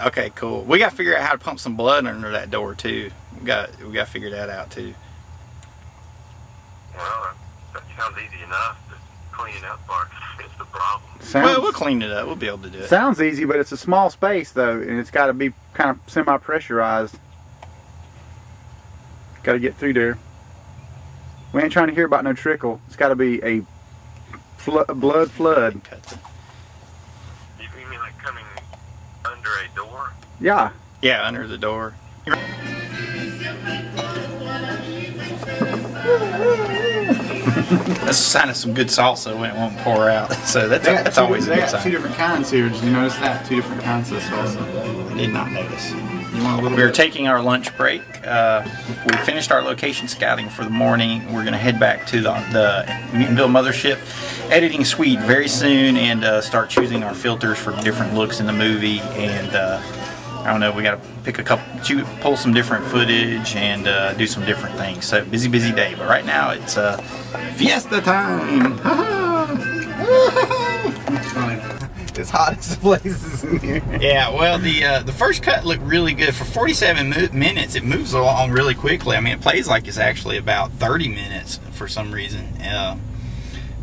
Okay, cool. We got to figure out how to pump some blood under that door too. We got to figure that out too. Well, that sounds easy enough. Just cleaning up part is the problem. Well, we'll clean it up. We'll be able to do it. Sounds easy, but it's a small space though, and it's got to be kind of semi-pressurized. Got to get through there. We ain't trying to hear about no trickle. It's got to be a blood flood. You mean like coming under a door? Yeah. Yeah, under the door. That's a sign of some good salsa when it won't pour out. So that's always a good sign. Two different kinds here. Did you notice that? Two different kinds of salsa. I did not notice. You want a little We were bit? taking our lunch break. We finished our location scouting for the morning. We're going to head back to the Mutantville mothership, editing suite very soon, and start choosing our filters for different looks in the movie. And I don't know, we got to pick pull some different footage and do some different things. So busy day. But right now it's fiesta time. It's hot as the places in here. Yeah, well, the first cut looked really good. For 47 minutes, it moves along really quickly. I mean, it plays like it's actually about 30 minutes for some reason.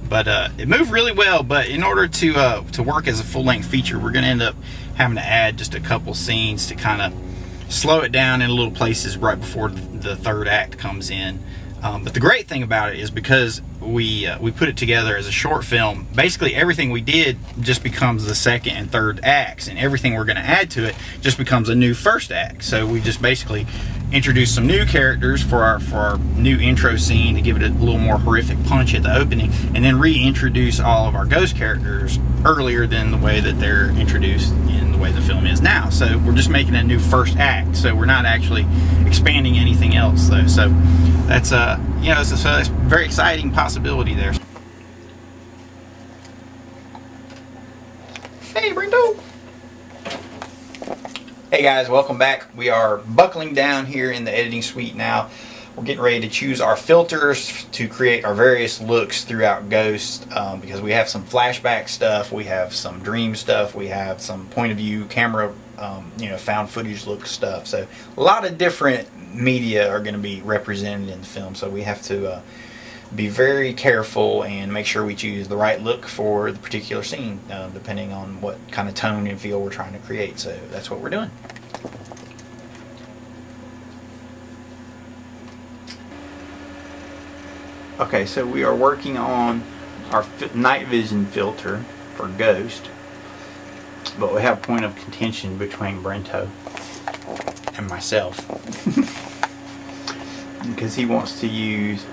But it moved really well. But in order to work as a full-length feature, we're going to end up having to add just a couple scenes to kind of slow it down in little places right before the third act comes in. But the great thing about it is because we put it together as a short film, basically everything we did just becomes the second and third acts, and everything we're going to add to it just becomes a new first act. So we just basically introduce some new characters for our new intro scene to give it a little more horrific punch at the opening, and then reintroduce all of our ghost characters earlier than the way that they're introduced in the way the film is now. So we're just making a new first act, so we're not actually expanding anything else though. So that's it's a very exciting possibility there. Hey, Brendo. Hey guys, welcome back. We are buckling down here in the editing suite now. We're getting ready to choose our filters to create our various looks throughout Ghost, because we have some flashback stuff, we have some dream stuff, we have some point of view camera, found footage look stuff. So a lot of different media are going to be represented in the film. So we have to be very careful and make sure we choose the right look for the particular scene, depending on what kind of tone and feel we're trying to create. So that's what we're doing. Okay, so we are working on our night vision filter for Ghost, but we have a point of contention between Brento and myself because he wants to use.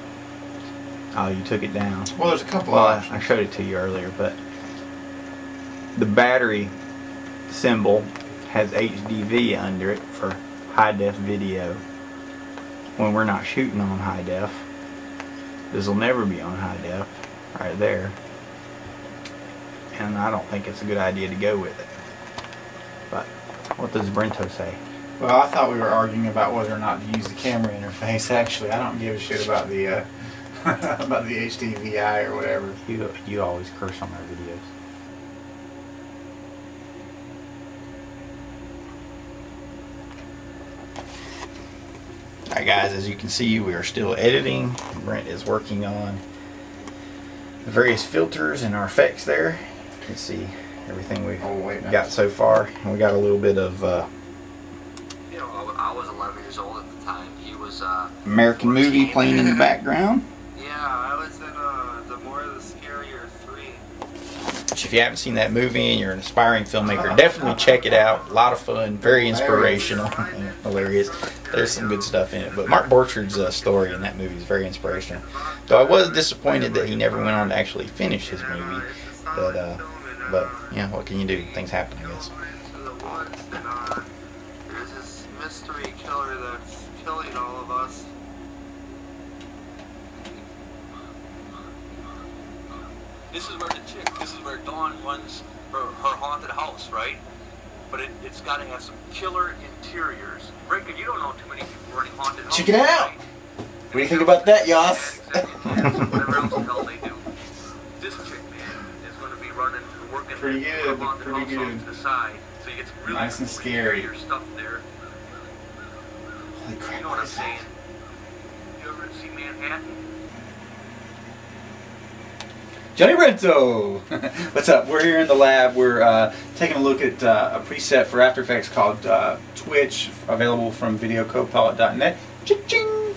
Oh, you took it down. Well, there's a couple Well, options. I showed it to you earlier, but the battery symbol has HDV under it for high def video. When we're not shooting on high def, this will never be on high def, right there. And I don't think it's a good idea to go with it. But what does Brento say? Well, I thought we were arguing about whether or not to use the camera interface. Actually, I don't give a shit about the about the HDVI or whatever. You always curse on our videos. Alright guys, as you can see, we are still editing. Brent is working on the various filters and our effects there. You can see everything we've got so far. And we got a little bit of I was 11 years old at the time. He was American movie playing in the background. Yeah, I was in the More of the Scarier 3. Which, if you haven't seen that movie and you're an aspiring filmmaker, definitely check it out. A lot of fun, very inspirational and hilarious. There's some good stuff in it. But Mark Borchards's story in that movie is very inspirational. Though I was disappointed that he never went on to actually finish his movie. But yeah, what can you do? Things happen, I guess. There's this mystery killer that's killing all of us. This is where Dawn runs her haunted house, right? But it's got to have some killer interiors. Breaker, you don't know too many people running haunted houses. Check it out! What do you think about that, Yas? Whatever else the hell they do. This chick, man, is going to be working Pretty good, her haunted pretty house good. off to the side. So So you get some really Nice and cool scary. interior stuff there. Holy crap, You know what what I'm is that? saying? You ever see Manhattan? Johnny Rento! What's up? We're here in the lab. We're taking a look at a preset for After Effects called Twitch, available from videocopilot.net. Cha-ching!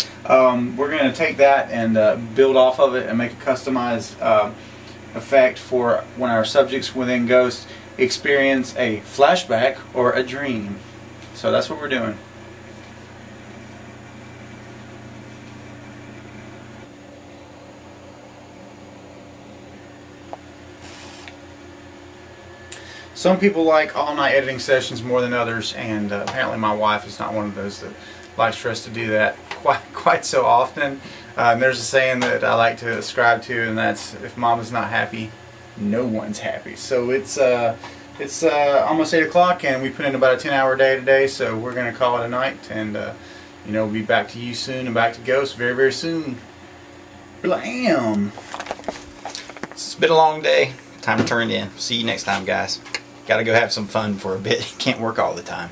We're going to take that and build off of it and make a customized effect for when our subjects within Ghost experience a flashback or a dream. So that's what we're doing. Some people like all-night editing sessions more than others, and apparently my wife is not one of those that likes for us to do that quite so often. There's a saying that I like to ascribe to, and that's, if mama's not happy, no one's happy. So it's almost 8 o'clock, and we put in about a 10-hour day today, so we're going to call it a night, and you know, we'll be back to you soon and back to Ghost very, very soon. Blam! It's been a long day. Time to turn it in. See you next time, guys. Gotta go have some fun for a bit. Can't work all the time.